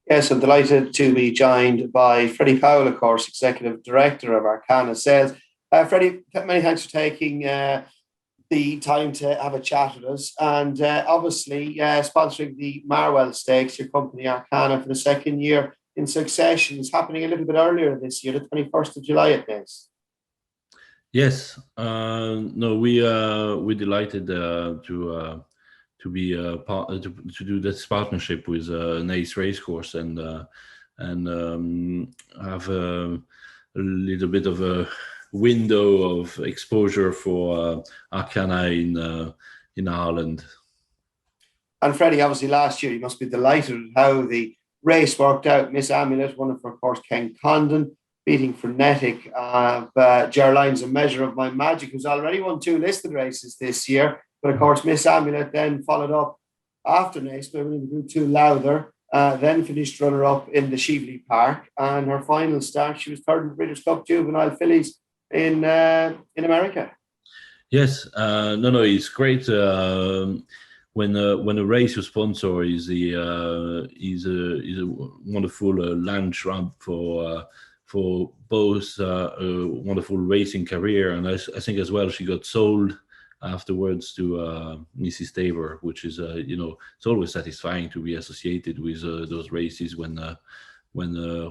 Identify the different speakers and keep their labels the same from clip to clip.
Speaker 1: Yes, I'm delighted to be joined by Freddie Powell, of course, Executive Director of Arqana Sales. Freddie, many thanks for taking the time to have a chat with us and obviously sponsoring the Marwell Stakes, your company Arqana, for the second year in succession. It's happening a little bit earlier this year, the 21st of July it is.
Speaker 2: Yes, no, we're delighted to be to do this partnership with Nace Racecourse and have a little bit of a window of exposure for Arqana in Ireland.
Speaker 1: And Freddie, obviously last year you must be delighted with how the race worked out. Miss Amulet, one of course, Ken Condon, beating Frenetic. Gerline's A Measure of My Magic, who's already won two listed races this year. But of course, Miss Amulet then followed up after Nace by winning the Group 2 Lowther, then finished runner-up in the Shively Park. And her final start, she was third in the British Cup Juvenile Fillies in America.
Speaker 2: Yes, no, it's great when a race sponsor is a wonderful launch ramp for both a wonderful racing career, and I think as well she got sold afterwards to Mrs. Tabor, which is it's always satisfying to be associated with those races when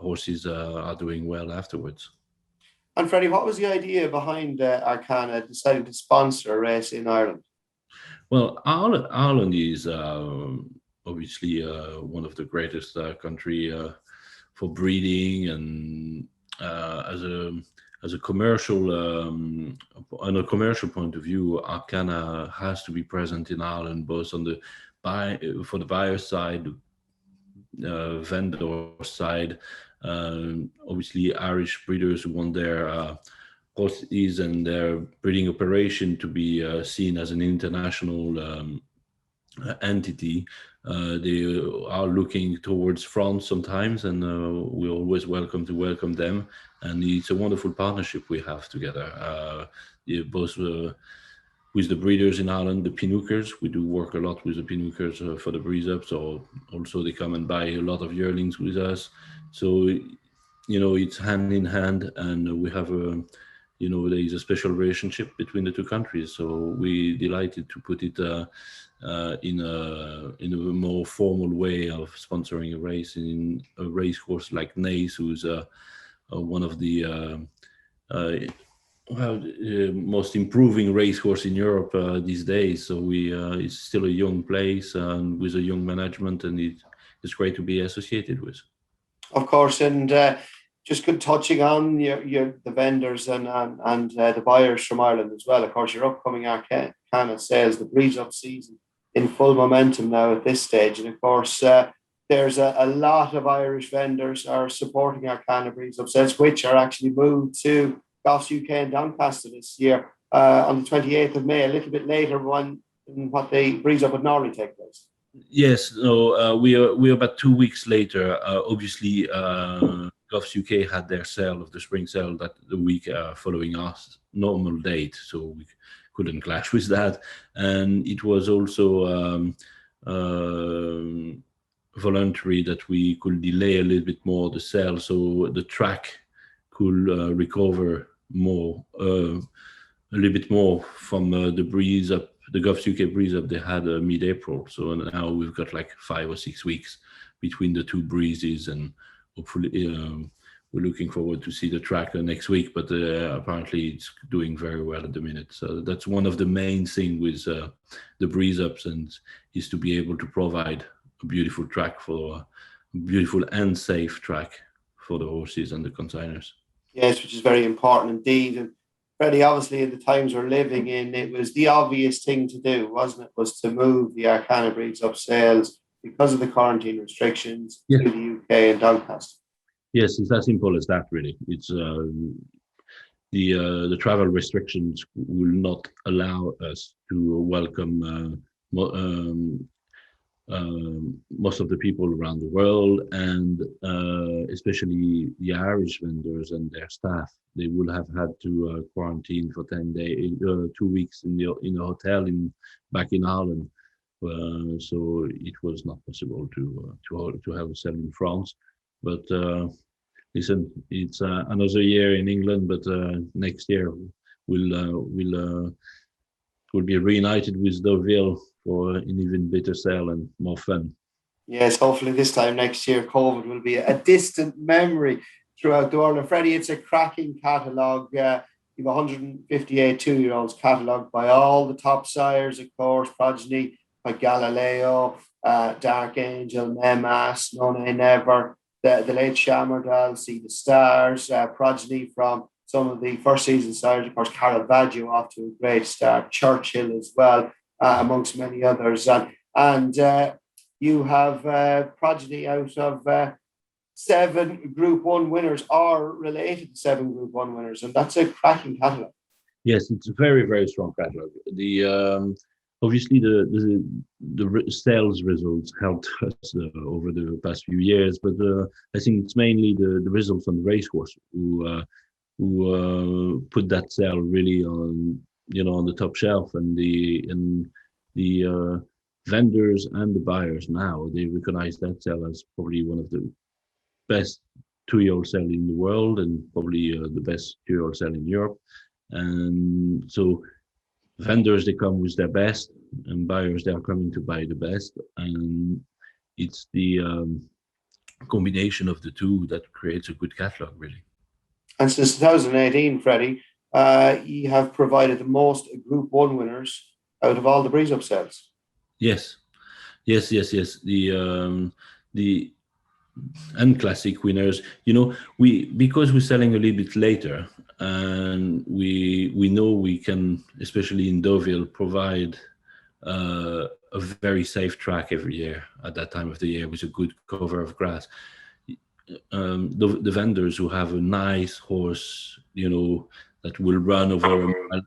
Speaker 2: horses are doing well afterwards.
Speaker 1: And Freddie, what was the idea behind Arqana deciding to sponsor a race in Ireland?
Speaker 2: Well, Ireland is obviously one of the greatest country for breeding, and as a commercial on a commercial point of view, Arqana has to be present in Ireland, both on the for the buyer side, vendor side. Obviously, Irish breeders who want their horses and their breeding operation to be seen as an international entity. They are looking towards France sometimes, and we're always welcome them. And it's a wonderful partnership we have together. Both with the breeders in Ireland, the Pinookers. We do work a lot with the Pinookers for the breeze ups, or also they come and buy a lot of yearlings with us. So, it's hand in hand, and we have there is a special relationship between the two countries. So we're delighted to put it in a more formal way of sponsoring a race in a race course like Nace, who's one of the most improving racecourse in Europe these days. So it's still a young place and with a young management, and it's great to be associated with.
Speaker 1: Of course, and just good touching on the vendors and the buyers from Ireland as well. Of course, your upcoming Arqana Sales, the breeze up season in full momentum now at this stage, and of course. There's a lot of Irish vendors are supporting Arqana breeze up sales, which are actually moved to Goffs UK and Doncaster this year on the 28th of May, a little bit later than what the breeze up would normally take place.
Speaker 2: Yes, no, we are about 2 weeks later. Obviously, Goffs UK had their sale of the spring sale that the week following our normal date, so we couldn't clash with that. And it was also voluntary that we could delay a little bit more the sale, so the track could recover more, a little bit more from the breeze up, the Goffs UK breeze up they had mid-April. So now we've got like 5 or 6 weeks between the two breezes, and hopefully we're looking forward to see the track next week. But apparently it's doing very well at the minute. So that's one of the main things with the breeze ups, and is to be able to provide a beautiful track beautiful and safe track for the horses and the consigners.
Speaker 1: Yes, which is very important indeed. And Freddie, obviously, in the times we're living in, it was the obvious thing to do, wasn't it? Was to move the Arqana breeds up sales because of the quarantine restrictions to the UK and Doncaster.
Speaker 2: Yes, it's as simple as that, really. It's the travel restrictions will not allow us to welcome most of the people around the world, and especially the Irish vendors and their staff. They would have had to quarantine for 10 days, 2 weeks in a hotel back in Ireland. so it was not possible to have a sale in France. But listen, it's another year in England, but next year we'll be reunited with Deauville for an even better sale and more fun.
Speaker 1: Yes, hopefully this time next year, COVID will be a distant memory throughout the world. And Freddie, it's a cracking catalogue. You have 158 two-year-olds catalogued by all the top sires, of course, progeny like Galileo, Dark Angel, Nemas, None Never, the late Shamardal, See the Stars, progeny from some of the first season sires, of course, Caravaggio off to a great start, Churchill as well, amongst many others. And you have progeny out of 7 Group 1 winners or related to 7 Group 1 winners, and that's a cracking catalogue.
Speaker 2: Yes, it's a very, very strong catalogue. The obviously the sales results helped us over the past few years, but I think it's mainly the results on the racehorse who put that sale really on on the top shelf, and the vendors and the buyers now they recognize that sale as probably one of the best 2-year-old sale in the world, and probably the best 2-year-old sale in Europe. And so vendors, they come with their best, and buyers, they are coming to buy the best, and it's the combination of the two that creates a good catalog, really.
Speaker 1: And since 2018, Freddie, you have provided the most Group 1 winners out of all the breeze up sales.
Speaker 2: Yes. The and classic winners, because we're selling a little bit later, and we know we can, especially in Deauville, provide a very safe track every year at that time of the year with a good cover of grass. The vendors who have a nice horse, that will run over a mile,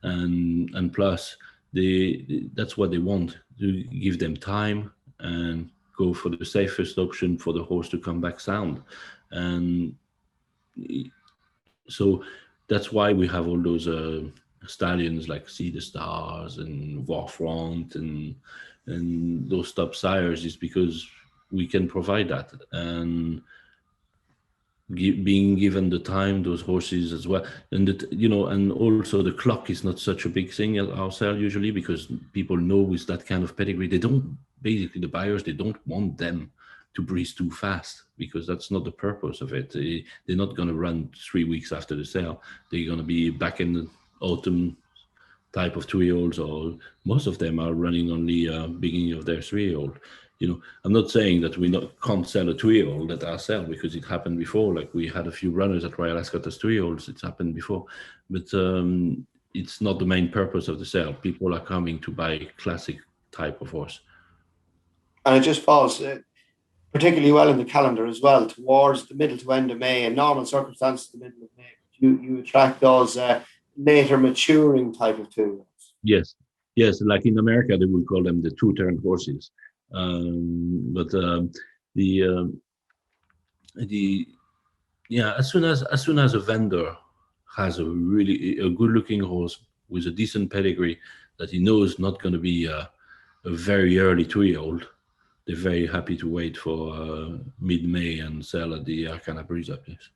Speaker 2: and plus that's what they want, to give them time and go for the safest option for the horse to come back sound. And so that's why we have all those stallions like See the Stars and Warfront and those top sires, is because we can provide that, and being given the time, those horses as well, and and also the clock is not such a big thing at our sale usually, because people know with that kind of pedigree, they don't, basically the buyers, they don't want them to breeze too fast, because that's not the purpose of it. They're not going to run 3 weeks after the sale. They're going to be back in the autumn type of 2-year-olds, or most of them are running only beginning of their 3-year-old. I'm not saying that we can't sell a 2-year-old at our sale, because it happened before. Like, we had a few runners at Royal Ascot as 2-year-olds. It's happened before, but it's not the main purpose of the sale. People are coming to buy classic type of horse.
Speaker 1: And it just falls particularly well in the calendar as well, towards the middle to end of May, and normal circumstances, the middle of May. You attract those later maturing type of 2-year-olds.
Speaker 2: Yes. Like in America, they will call them the 2-turn horses. But as soon as a vendor has a good looking horse with a decent pedigree that he knows not going to be a very early 2-year-old, they're very happy to wait for mid-May and sell at the Arqana breeze up. Yes.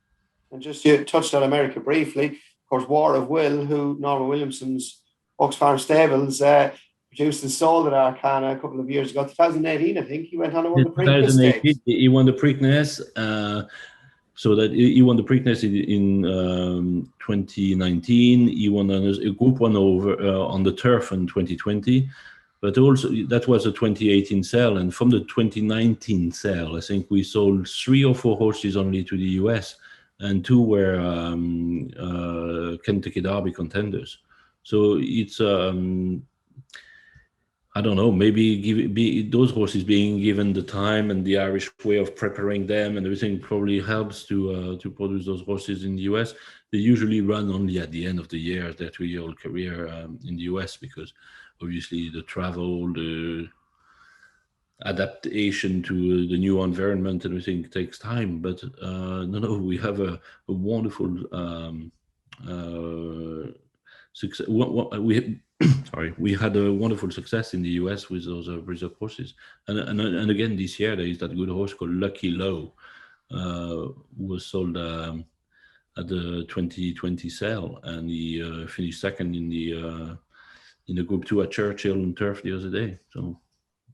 Speaker 1: And just, you touched on America briefly. Of course, War of Will, who Norman Williamson's Oaks Farm Stables produced and sold at Arqana a couple of years ago, 2018, I think. He went on and won the Preakness Stakes.
Speaker 2: He won the Preakness. So that he won the Preakness in 2019. He won a Group 1 over on the turf in 2020. But also, that was a 2018 sale. And from the 2019 sale, I think we sold 3 or 4 horses only to the US, and 2 were Kentucky Derby contenders. So it's, I don't know, maybe those horses being given the time and the Irish way of preparing them and everything probably helps to produce those horses in the US. They usually run only at the end of the year, their 2-year-old career in the US, because obviously the travel, the adaptation to the new environment and everything takes time. But no, we have a wonderful success. sorry, we had a wonderful success in the US with those breeds of horses, and again this year there is that good horse called Lucky Low, who was sold at the 2020 sale, and he finished second in the Group 2 at Churchill and Turf the other day. So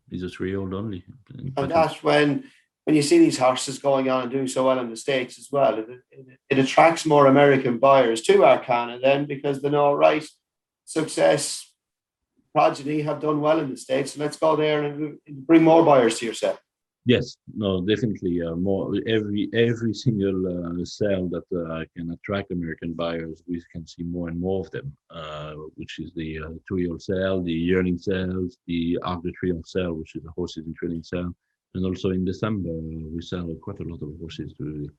Speaker 2: he's a 3-year-old only.
Speaker 1: And that's when you see these horses going on and doing so well in the States as well, it attracts more American buyers to Arqana then, because they know, right, success, progeny have done well in the States. So let's go there and bring more buyers to yourself.
Speaker 2: Yes, no, definitely. More every single sale that can attract American buyers, we can see more and more of them. Which is the 2-year-old sale, the yearling sales, the after 3-year-old sale, which is the horses in training sale, and also in December we sell quite a lot of horses to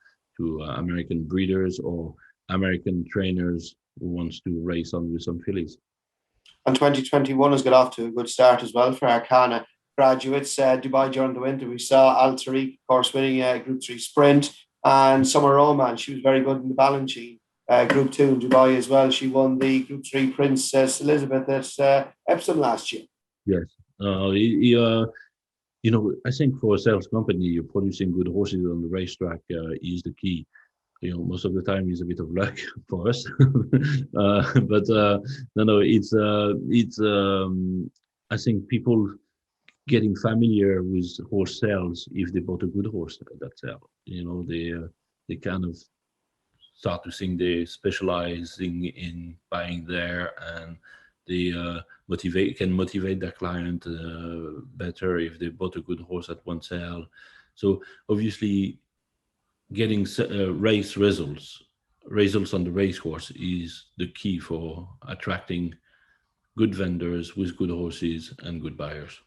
Speaker 2: American breeders or American trainers who wants to race on with some fillies.
Speaker 1: And 2021 has got off to a good start as well for Arqana graduates. Dubai during the winter, we saw Al Tariq, of course, winning Group 3 Sprint, and Summer Roman. She was very good in the Balanchine Group 2 in Dubai as well. She won the Group 3 Princess Elizabeth at Epsom last year.
Speaker 2: Yes. I think for a sales company, producing good horses on the racetrack is the key. Most of the time is a bit of luck for us, but no, it's I think people getting familiar with horse sales if they bought a good horse at that sale. They kind of start to think they specializing in buying there, and they can motivate their client better if they bought a good horse at one sale. So obviously, getting race results on the racehorse is the key for attracting good vendors with good horses and good buyers.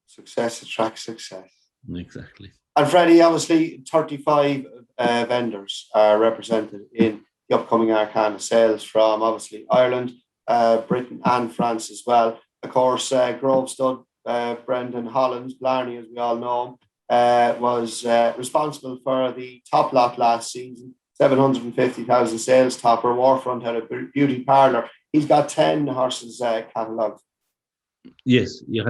Speaker 1: Success attracts success.
Speaker 2: Exactly.
Speaker 1: And Freddy, obviously 35 vendors are represented in the upcoming Arqana sales from obviously Ireland, Britain and France as well. Of course, Grove Stud, Brendan Hollands, Blarney, as we all know, was responsible for the top lot last season, 750,000 sales topper. Warfront had a beauty parlour. He's got 10 horses catalogued.
Speaker 2: Yes, yeah.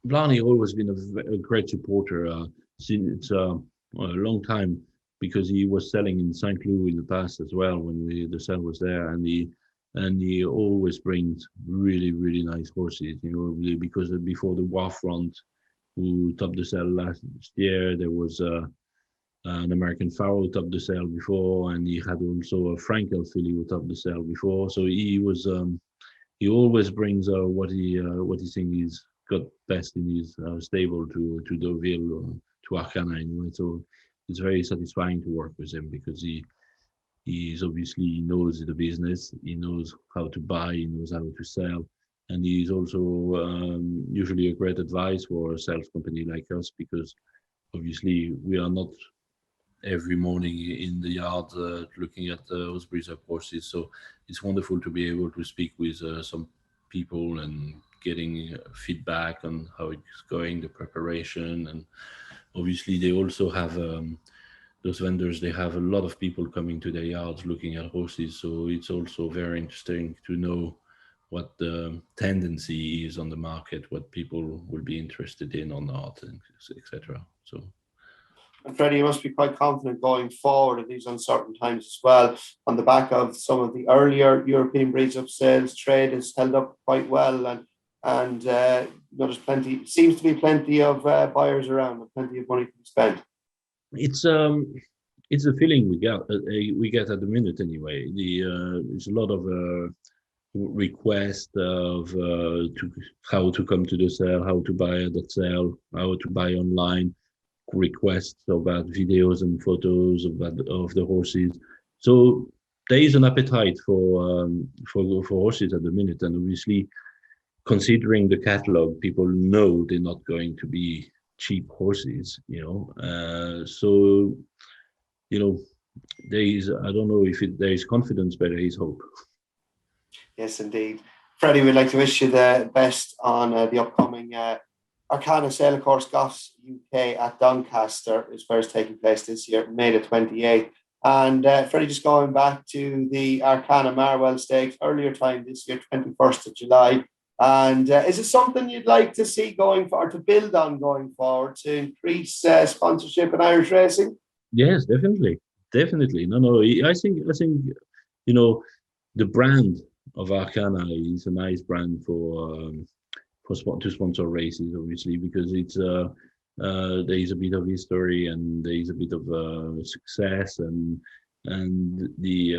Speaker 2: Blarney always been a great supporter since a long time, because he was selling in St. Cloud in the past as well when the sale was there, and he always brings really, really nice horses. Because before the Warfront, who topped the sale last year, there was an American Pharaoh topped the sale before, and he had also a Frankel filly who topped the sale before. So he was he always brings what he thinks he's got best in his stable to Deauville, to Arqana anyway. So it's very satisfying to work with him, because he knows the business, he knows how to buy, he knows how to sell, and he's also usually a great advice for a sales company like us, because obviously we are not every morning in the yard looking at those breeds of horses. So it's wonderful to be able to speak with some people and getting feedback on how it's going, the preparation. And obviously they also have those vendors, they have a lot of people coming to their yards looking at horses. So it's also very interesting to know what the tendency is on the market, what people will be interested in or not, etc. So.
Speaker 1: And Freddie, you must be quite confident going forward at these uncertain times as well. On the back of some of the earlier European breeds of sales, trade has held up quite well, and there's seems to be plenty of buyers around and plenty of money to be spent.
Speaker 2: It's a feeling we get at the minute anyway. There's a lot of requests of how to come to the sale, how to buy at the sale, how to buy online. Requests about videos and photos of the horses. So there is an appetite for horses at the minute, and obviously, considering the catalog, people know they're not going to be cheap horses. So there is, I don't know if there is confidence, but there is hope.
Speaker 1: Yes, indeed. Freddie, we'd like to wish you the best on the upcoming Arqana sale. Of course, Goffs UK at Doncaster is first taking place this year, May the 28th. And Freddie, just going back to the Arqana Marwell Stakes earlier time this year, 21st of July. And is it something you'd like to see going forward, to build on going forward, to increase sponsorship in Irish racing?
Speaker 2: Yes, definitely, definitely. No. I think the brand of Arcana is a nice brand to sponsor races, obviously, because it's there is a bit of history and there is a bit of success, and the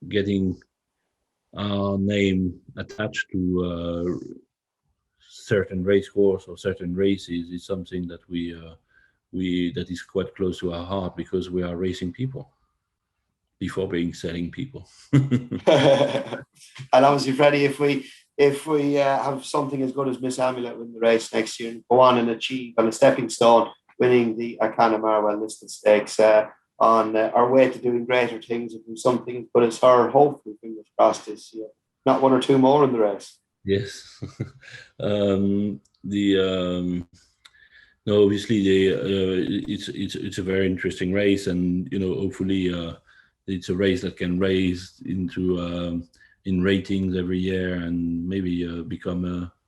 Speaker 2: getting our name attached to certain race course or certain races is something that we that is quite close to our heart, because we are racing people before being selling people.
Speaker 1: And obviously, Freddie, if we have something as good as Miss Amulet win the race next year and go on and achieve on a stepping stone, winning the Arqana Marwell listed stakes on our way to doing greater things, if there's something as good as her, hopefully, fingers crossed, this year, not one or two more in the race.
Speaker 2: Yes. The no, obviously it's a very interesting race, and hopefully it's a race that can raise into in ratings every year, and maybe become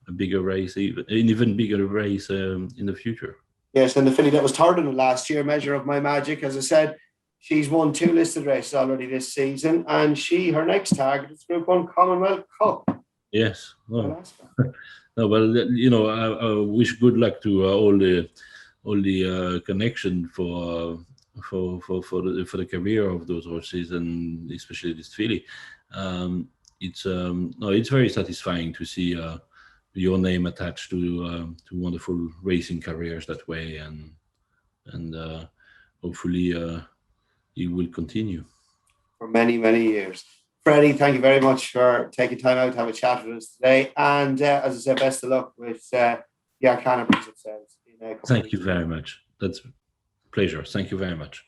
Speaker 2: a bigger race, an even bigger race in the future.
Speaker 1: Yes, and the filly that was third in it last year, Measure of My Magic, as I said, she's won 2 listed races already this season, and her next target is Group 1 Commonwealth Cup.
Speaker 2: Yes. No. No, well, I wish good luck to all the connection for the career of those horses, and especially this filly. It's very satisfying to see your name attached to wonderful racing careers that way, and hopefully it will continue
Speaker 1: for many, many years. Freddy, thank you very much for taking time out to have a chat with us today. And as I said, best of luck with the Arqana Prince of Sales.
Speaker 2: Thank you very much. That's a pleasure. Thank you very much.